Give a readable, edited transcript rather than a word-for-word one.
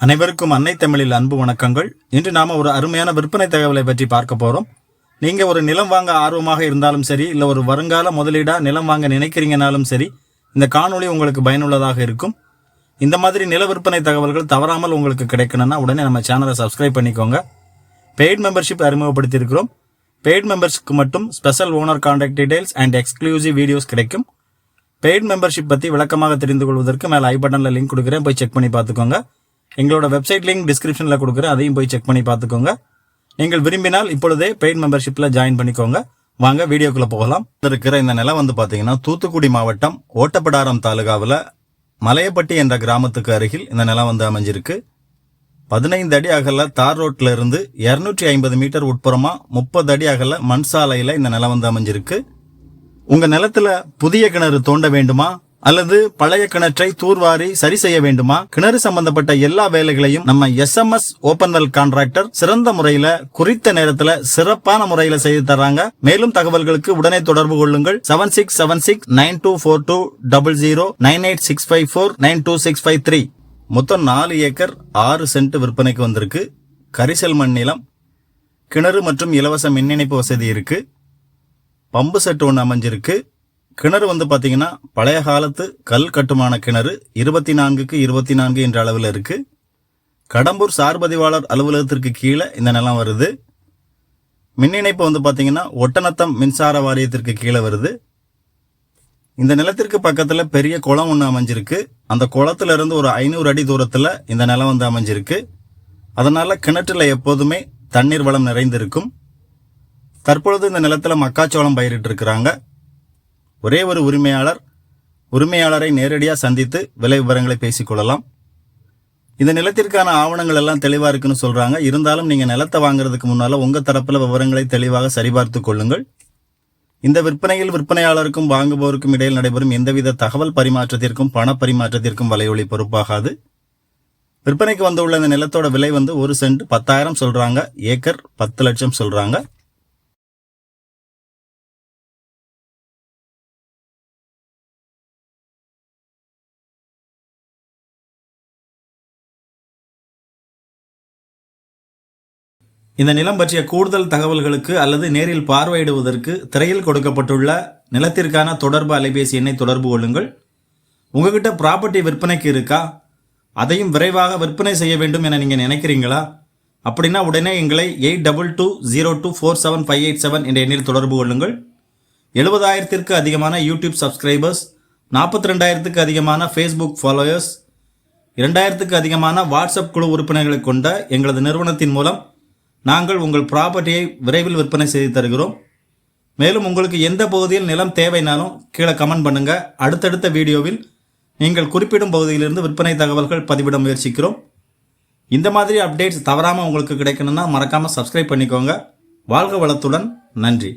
அனைவருக்கும் அன்னை தமிழில் அன்பு வணக்கங்கள். இன்று நாம ஒரு அருமையான விற்பனை தகவலை பற்றி பார்க்க போறோம். நீங்க ஒரு நிலம் வாங்க ஆர்வமாக இருந்தாலும் சரி, இல்ல ஒரு வருங்கால முதலீடா நிலம் வாங்க நினைக்கிறீங்கனாலும் சரி, இந்த காணொளி உங்களுக்கு பயனுள்ளதாக இருக்கும். இந்த மாதிரி நில விற்பனை தகவல்கள் தவறாமல் உங்களுக்கு கிடைக்கணும்னா உடனே நம்ம சேனலை சப்ஸ்கிரைப் பண்ணிக்கோங்க. பெய்ட் மெம்பர்ஷிப் அறிமுகப்படுத்தி இருக்கிறோம். பெய்ட் மெம்பர்ஸ்க்கு மட்டும் special owner contact details and exclusive videos கிடைக்கும். பெய்ட் மெம்பர்ஷிப் பத்தி விளக்கமாக தெரிந்து கொள்வதற்கு மேல ஐ பட்டன்ல லிங்க் கொடுக்குறேன், போய் செக் பண்ணி பார்த்துக்கோங்க. எங்களோட வெப்சைட் லிங்க் டிஸ்கிரிப்ஷனில் கொடுக்குறேன், அதையும் போய் செக் பண்ணி பார்த்துக்கோங்க. நீங்கள் விரும்பினால் இப்பொழுதே பெய்ட் மெம்பர்ஷிப்பில் ஜாயின் பண்ணிக்கோங்க. வாங்க வீடியோக்குள்ளே போகலாம். இருக்கிற இந்த நிலம் வந்து பார்த்தீங்கன்னா தூத்துக்குடி மாவட்டம் ஓட்டப்பிடாரம் தாலுகாவில் மலையப்பட்டி என்ற கிராமத்துக்கு அருகில் இந்த நிலம் வந்து அமைஞ்சிருக்கு. 15 அடி அகல தார் ரோட்ல இருந்து 250 மீட்டர் உட்புறமா 30 அடி அகல மண் சாலையில் இந்த நிலம் வந்து அமைஞ்சிருக்கு. உங்க நிலத்துல புதிய கிணறு தோண்ட வேண்டுமா அல்லது பழைய கிணற்றை தூர்வாரி சரி செய்ய வேண்டுமா? கிணறு சம்பந்தப்பட்ட எல்லா வேலைகளையும் நம்ம SMS ஓபன் வெல் கான்ட்ராக்டர் சிறந்த முறையில குறித்த நேரத்துல சிறப்பான முறையில செய்து தர்றாங்க. மேலும் தகவல்களுக்கு உடனே தொடர்பு கொள்ளுங்கள். 7676924200 9865492653. மொத்தம் 4 ஏக்கர் 6 சென்ட் விற்பனைக்கு வந்திருக்கு. கரிசல் மண் நிலம், கிணறு மற்றும் இலவச மின் இணைப்பு வசதி இருக்கு. பம்பு செட் ஒன்று அமைஞ்சிருக்கு. கிணறு வந்து பாத்தீங்கன்னா பழைய காலத்து கல் கட்டுமான கிணறு, 24க்கு 24 என்ற அளவில் இருக்கு. கடம்பூர் சார்பதிவாளர் அலுவலகத்திற்கு கீழே இந்த நிலம் வருது. மின் இணைப்பு வந்து பாத்தீங்கன்னா ஒட்டநத்தம் மின்சார வாரியத்திற்கு கீழே வருது. இந்த நிலத்திற்கு பக்கத்துல பெரிய குளம் ஒன்று அமைஞ்சிருக்கு. அந்த குளத்துல இருந்து ஒரு 500 அடி தூரத்துல இந்த நிலம் வந்து அமைஞ்சிருக்கு. அதனால கிணற்றுல எப்போதுமே தண்ணீர் வளம் நிறைந்திருக்கும். தற்பொழுது இந்த நிலத்துல மக்காச்சோளம் பயிரிட்டு இருக்கிறாங்க. ஒரே ஒரு உரிமையாளரை நேரடியாக சந்தித்து விலை விவரங்களை பேசிக்கொள்ளலாம். இந்த நிலத்திற்கான ஆவணங்கள் எல்லாம் தெளிவா இருக்குன்னு சொல்றாங்க. இருந்தாலும் நீங்க நிலத்தை வாங்குறதுக்கு முன்னால உங்க தரப்புல விவரங்களை தெளிவாக சரிபார்த்து கொள்ளுங்கள். இந்த விற்பனையில் விற்பனையாளருக்கும் வாங்குபவருக்கும் இடையில் நடைபெறும் எந்தவித தகவல் பரிமாற்றத்திற்கும் பண பரிமாற்றத்திற்கும் வலையொலி பொறுப்பாகாது. விற்பனைக்கு வந்துள்ள இந்த நிலத்தோட விலை வந்து 1 சென்ட் 10,000 சொல்றாங்க. ஏக்கர் 10 லட்சம் சொல்றாங்க. இந்த நிலம் பற்றிய கூடுதல் தகவல்களுக்கு அல்லது நேரில் பார்வையிடுவதற்கு திரையில் கொடுக்கப்பட்டுள்ள நிலத்திற்கான தொடர்பு அலைபேசி எண்ணை தொடர்பு கொள்ளுங்கள். உங்ககிட்ட ப்ராப்பர்ட்டி விற்பனைக்கு இருக்கா? அதையும் விரைவாக விற்பனை செய்ய வேண்டும் என நீங்கள் நினைக்கிறீங்களா? அப்படின்னா உடனே எங்களை 8220247587 என்ற எண்ணில் தொடர்பு கொள்ளுங்கள். 70,000ற்கு அதிகமான யூடியூப் சப்ஸ்கிரைபர்ஸ், 42,000க்கு அதிகமான ஃபேஸ்புக் ஃபாலோயர்ஸ், 2,000க்கு அதிகமான வாட்ஸ்அப் குழு உறுப்பினர்களை கொண்ட எங்களது நிறுவனத்தின் மூலம் நாங்கள் உங்கள் ப்ராப்பர்ட்டியை விரைவில் விற்பனை செய்து தருகிறோம். மேலும் உங்களுக்கு எந்த பகுதியில் நிலம் தேவைனாலும் கீழே கமெண்ட் பண்ணுங்க. அடுத்தடுத்த வீடியோவில் நீங்கள் குறிப்பிடும் பகுதியிலிருந்து விற்பனை தகவல்கள் பதிவிட முயற்சிக்கிறோம். இந்த மாதிரி அப்டேட்ஸ் தவறாமல் உங்களுக்கு கிடைக்கணும்னா மறக்காமல் சப்ஸ்கிரைப் பண்ணிக்கோங்க. வாழ்க வளத்துடன். நன்றி.